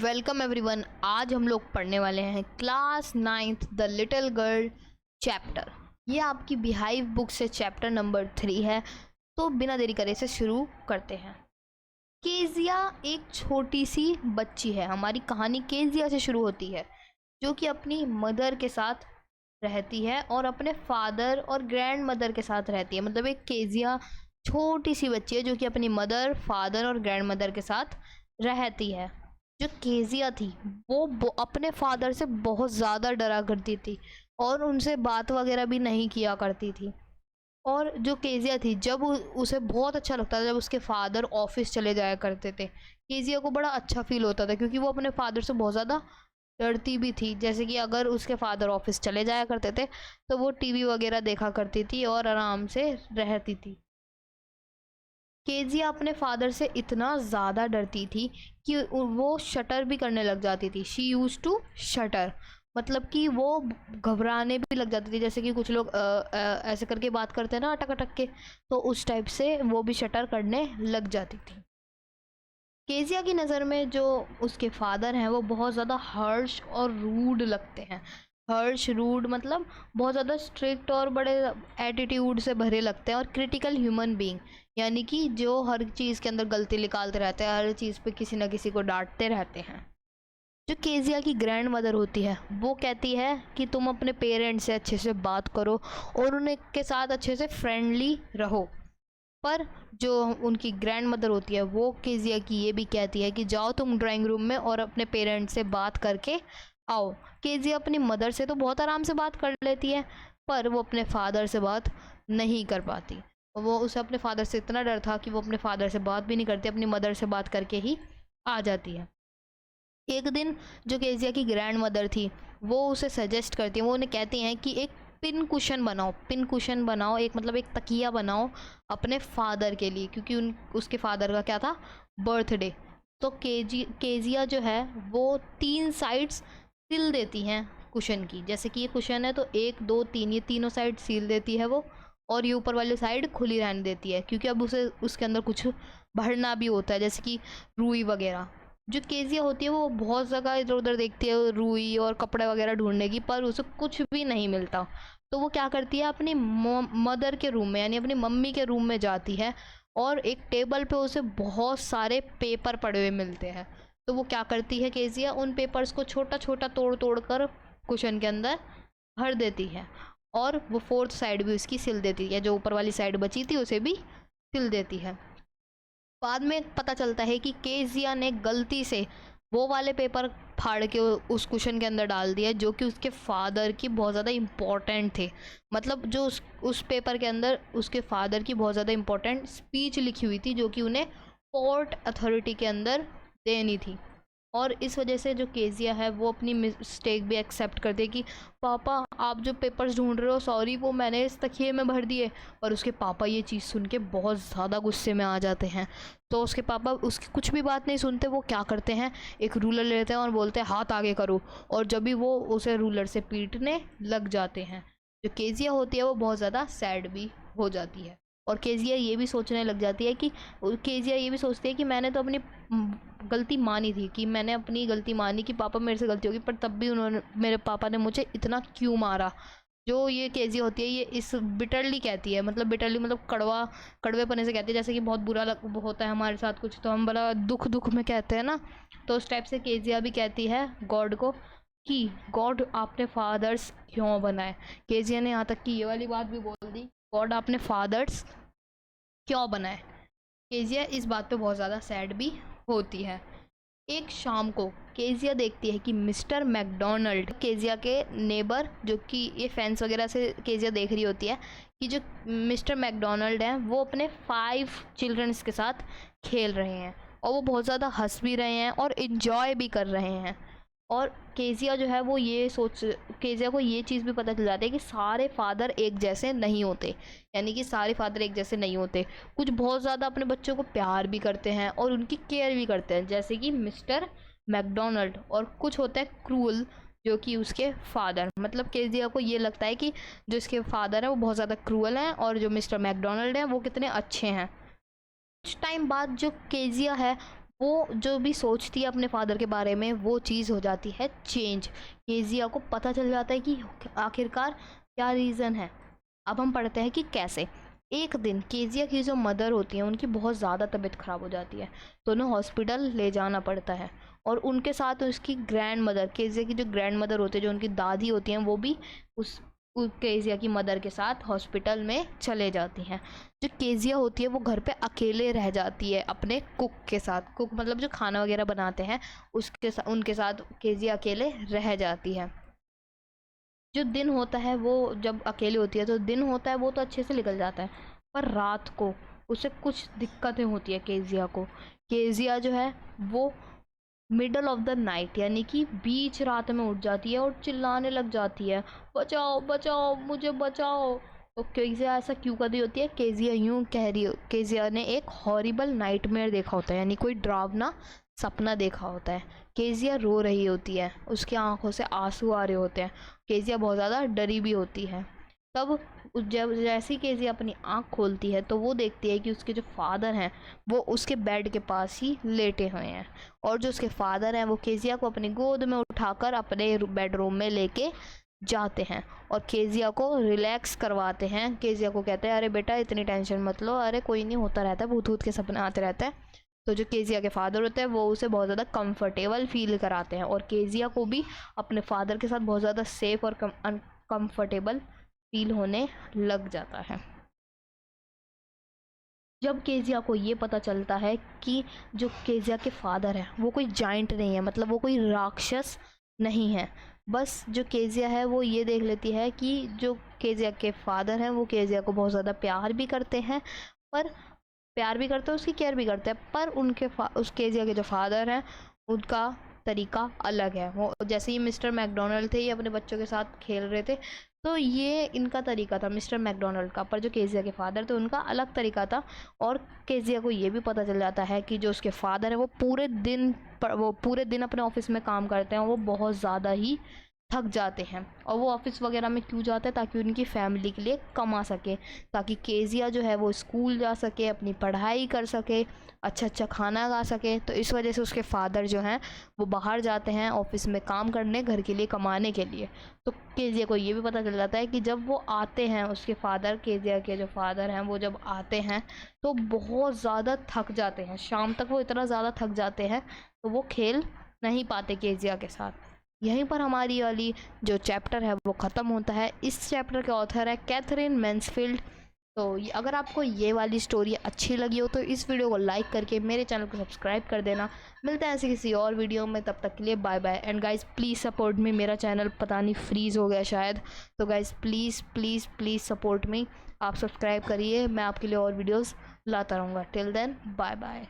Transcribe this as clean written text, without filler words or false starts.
Welcome everyone. आज हम लोग पढ़ने वाले हैं class 9th the little girl chapter. ये आपकी बिहाइव बुक से चैप्टर नंबर 3 है। तो बिना देरी करे इसे शुरू करते हैं। केजिया एक छोटी सी बच्ची है। हमारी कहानी केजिया से शुरू होती है, जो कि अपनी मदर के साथ रहती है और अपने फादर और ग्रैंड मदर के साथ रहती है। मतलब एक केजिया छोटी सी बच्ची है जो कि अपनी मदर, फादर और ग्रैंड मदर के साथ रहती है। जो केजिया थी वो अपने फादर से बहुत ज़्यादा डरा करती थी और उनसे बात वगैरह भी नहीं किया करती थी। और जो केजिया थी, जब उसे बहुत अच्छा लगता था जब उसके फादर ऑफिस चले जाया करते थे। केजिया को बड़ा अच्छा फील होता था क्योंकि वो अपने फादर से बहुत ज़्यादा डरती भी थी। जैसे कि अगर उसके फादर ऑफिस चले जाया करते थे तो वो टीवी वगैरह देखा करती थी और आराम से रहती थी। केजिया अपने फादर से इतना ज़्यादा डरती थी कि वो शटर भी करने लग जाती थी। शी यूज टू शटर, मतलब कि वो घबराने भी लग जाती थी। जैसे कि कुछ लोग ऐसे करके बात करते हैं ना, अटक अटक के, तो उस टाइप से वो भी शटर करने लग जाती थी। केजिया की नज़र में जो उसके फादर हैं वो बहुत ज़्यादा हर्श और रूड लगते हैं। हर्श, रूड मतलब बहुत ज़्यादा स्ट्रिक्ट और बड़े एटीट्यूड से भरे लगते हैं। और क्रिटिकल ह्यूमन बीइंग, यानी कि जो हर चीज़ के अंदर गलती निकालते रहते हैं, हर चीज़ पे किसी ना किसी को डांटते रहते हैं। जो केजिया की ग्रैंड मदर होती है वो कहती है कि तुम अपने पेरेंट्स से अच्छे से बात करो और उनके साथ अच्छे से फ्रेंडली रहो। पर जो उनकी ग्रैंड मदर होती है वो केजिया की ये भी कहती है कि जाओ तुम ड्राइंग रूम में और अपने पेरेंट्स से बात करके आओ। केजिया अपनी मदर से तो बहुत आराम से बात कर लेती है, पर वो अपने फादर से बात नहीं कर पाती। वो उसे अपने फादर से इतना डर था कि वो अपने फादर से बात भी नहीं करती, अपनी मदर से बात करके ही आ जाती है। एक दिन जो केजिया की ग्रैंड मदर थी वो उसे सजेस्ट करती है, वो उन्हें कहती हैं कि एक पिन कुशन बनाओ, पिन कुशन बनाओ, एक मतलब एक तकिया बनाओ अपने फादर के लिए, क्योंकि उसके फादर का क्या था, बर्थडे। तो केजिया जो है वो 3 साइड्स सिल देती हैं कुशन की। जैसे कि ये कुशन है तो 1 2 3, ये तीनों साइड सील देती है वो, और ये ऊपर वाली साइड खुली रहने देती है क्योंकि अब उसे उसके अंदर कुछ भरना भी होता है, जैसे कि रुई वगैरह। जो केजिया होती है वो बहुत जगह इधर उधर देखती है रुई और कपड़े वगैरह ढूंढने की, पर उसे कुछ भी नहीं मिलता। तो वो क्या करती है, अपनी मदर के रूम में यानी अपनी मम्मी के रूम में जाती है और एक टेबल पे उसे बहुत सारे पेपर पड़े हुए मिलते हैं। तो वो क्या करती है, केजिया उन पेपर्स को छोटा छोटा तोड़ तोड़ कर कुशन के अंदर भर देती है और वो 4th साइड भी उसकी सिल देती है। जो ऊपर वाली साइड बची थी उसे भी सिल देती है। बाद में पता चलता है कि केजिया ने गलती से वो वाले पेपर फाड़ के उस कुशन के अंदर डाल दिया जो कि उसके फादर की बहुत ज़्यादा इम्पोर्टेंट थे। मतलब जो उस पेपर के अंदर उसके फादर की बहुत ज़्यादा इम्पोर्टेंट स्पीच लिखी हुई थी जो कि उन्हें पोर्ट अथॉरिटी के अंदर देनी थी। और इस वजह से जो केजिया है वो अपनी मिस्टेक भी एक्सेप्ट करती है कि पापा आप जो पेपर्स ढूंढ रहे हो, सॉरी, वो मैंने इस तकिए में भर दिए। और उसके पापा ये चीज़ सुन के बहुत ज़्यादा गुस्से में आ जाते हैं। तो उसके पापा उसकी कुछ भी बात नहीं सुनते, वो क्या करते हैं, एक रूलर लेते हैं और बोलते हैं हाथ आगे करो, और जब भी वो उसे रूलर से पीटने लग जाते हैं। जो केजिया होती है वो बहुत ज़्यादा सैड भी हो जाती है और केजिया ये भी सोचने लग जाती है कि केजिया ये भी सोचती है कि मैंने तो अपनी गलती मानी थी, कि मैंने अपनी गलती मानी कि पापा मेरे से गलती होगी, पर तब भी मेरे पापा ने मुझे इतना क्यों मारा। जो ये केजिया होती है ये इस बिटरली कहती है, मतलब बिटरली मतलब कड़वा, कड़वेपने से कहती है। जैसे कि बहुत बुरा होता है हमारे साथ कुछ तो हम बड़ा दुख दुख में कहते हैं ना, तो उस टाइप से केजिया भी कहती है गॉड को कि गॉड आपने फादर्स क्यों बनाए। केजिया ने यहाँ तक कि ये वाली बात भी बोल दी, गॉड आपने फादर्स क्यों बनाए। केजिया इस बात पे बहुत ज़्यादा सैड भी होती है। एक शाम को केजिया देखती है कि मिस्टर मैकडोनल्ड, केजिया के नेबर, जो कि ये फैंस वगैरह से केजिया देख रही होती है कि जो मिस्टर मैकडोनल्ड हैं वो अपने 5 चिल्ड्रंस के साथ खेल रहे हैं और वो बहुत ज़्यादा हंस भी रहे हैं और इन्जॉय भी कर रहे हैं। और केजिया जो है वो ये केजिया को ये चीज़ भी पता चल जाती है कि सारे फादर एक जैसे नहीं होते, यानी कि सारे फादर एक जैसे नहीं होते। कुछ बहुत ज़्यादा अपने बच्चों को प्यार भी करते हैं और उनकी केयर भी करते हैं, जैसे कि मिस्टर मैकडोनल्ड, और कुछ होता है क्रूअल जो कि उसके फादर, मतलब केजिया को ये लगता है कि जो इसके फादर हैं वो बहुत ज़्यादा क्रूअल हैं और जो मिस्टर मैकडोनल्ड हैं वो कितने अच्छे हैं। कुछ टाइम बाद जो केजिया है वो जो भी सोचती है अपने फादर के बारे में वो चीज़ हो जाती है चेंज। केजिया को पता चल जाता है कि आखिरकार क्या रीज़न है। अब हम पढ़ते हैं कि कैसे। एक दिन केजिया की जो मदर होती हैं उनकी बहुत ज़्यादा तबीयत ख़राब हो जाती है, तो उन्हें हॉस्पिटल ले जाना पड़ता है। और उनके साथ उसकी ग्रैंड मदर, केजिया की जो ग्रैंड मदर होती है, जो उनकी दादी होती हैं, वो भी उस केजिया की मदर के साथ हॉस्पिटल में चले जाती हैं। जो केजिया होती है वो घर पे अकेले रह जाती है अपने कुक के साथ। कुक मतलब जो खाना वगैरह बनाते हैं उनके साथ केजिया अकेले रह जाती है। जो दिन होता है वो, जब अकेले होती है तो दिन होता है वो तो अच्छे से निकल जाता है, पर रात को उसे कुछ दिक्कतें होती है केजिया को। केजिया जो है वो मिडल ऑफ द नाइट यानी कि बीच रात में उठ जाती है और चिल्लाने लग जाती है, बचाओ बचाओ मुझे बचाओ। तो केजिया ऐसा क्यों कर रही होती है? केजिया यूं कह रही हो, केजिया ने एक हॉरिबल नाइटमेयर देखा होता है, यानी कोई डरावना सपना देखा होता है। केजिया रो रही होती है, उसकी आंखों से आंसू आ रहे होते हैं। केजिया बहुत ज़्यादा डरी भी होती है। तब जब जैसी केजिया अपनी आँख खोलती है तो वो देखती है कि उसके जो फादर हैं वो उसके बेड के पास ही लेटे हुए हैं। और जो उसके फादर हैं वो केजिया को अपनी गोद में उठाकर अपने बेडरूम में लेके जाते हैं और केजिया को रिलैक्स करवाते हैं। केजिया को कहते हैं, अरे बेटा इतनी टेंशन मत लो, अरे कोई नहीं, होता रहता है, भूत भूत के सपने आते रहते हैं। तो जो केजिया के फादर होते हैं वो उसे बहुत ज़्यादा कंफर्टेबल फील कराते हैं और केजिया को भी अपने फादर के साथ बहुत ज़्यादा सेफ और कंफर्टेबल फील होने लग जाता है। जब केजिया को ये पता चलता है कि जो केजिया के फादर हैं वो कोई जाइंट नहीं है, मतलब वो कोई राक्षस नहीं है, बस जो केजिया है वो ये देख लेती है कि जो केजिया के फादर हैं वो केजिया को बहुत ज़्यादा प्यार भी करते हैं, पर प्यार भी करते हैं, उसकी केयर भी करते हैं, पर उस केजिया के जो फादर हैं उनका तरीका अलग है। वो जैसे ही मिस्टर मैकडोनल्ड थे, ये अपने बच्चों के साथ खेल रहे थे, तो ये इनका तरीका था मिस्टर मैकडोनल्ड का, पर जो केजिया के फादर थे उनका अलग तरीका था। और केजिया को ये भी पता चल जाता है कि जो उसके फादर है वो पूरे दिन अपने ऑफिस में काम करते हैं, वो बहुत ज़्यादा ही थक जाते हैं। और वो ऑफिस वगैरह में क्यों जाते हैं? ताकि उनकी फैमिली के लिए कमा सके, ताकि केजिया जो है वो स्कूल जा सके, अपनी पढ़ाई कर सके, अच्छा अच्छा खाना खा सके। तो इस वजह से उसके फादर जो हैं वो बाहर जाते हैं ऑफिस में काम करने, घर के लिए कमाने के लिए। तो केजिया को ये भी पता चल जाता है कि जब वो आते हैं, उसके फादर, केजिया के जो फादर हैं वो जब आते हैं तो बहुत ज़्यादा थक जाते हैं। शाम तक वो इतना ज़्यादा थक जाते हैं तो वो खेल नहीं पाते केजिया के साथ। यहीं पर हमारी वाली जो चैप्टर है वो ख़त्म होता है। इस चैप्टर के ऑथर है कैथरीन मैन्सफील्ड। तो अगर आपको ये वाली स्टोरी अच्छी लगी हो तो इस वीडियो को लाइक करके मेरे चैनल को सब्सक्राइब कर देना। मिलते हैं ऐसे किसी और वीडियो में, तब तक के लिए bye bye. And guys please support me, मेरा चैनल पता नहीं फ्रीज़ हो गया शायद, तो guys please please please support me. आप सब्सक्राइब करिए, मैं आपके लिए और वीडियोज़ लाता रहूँगा। Till then bye bye.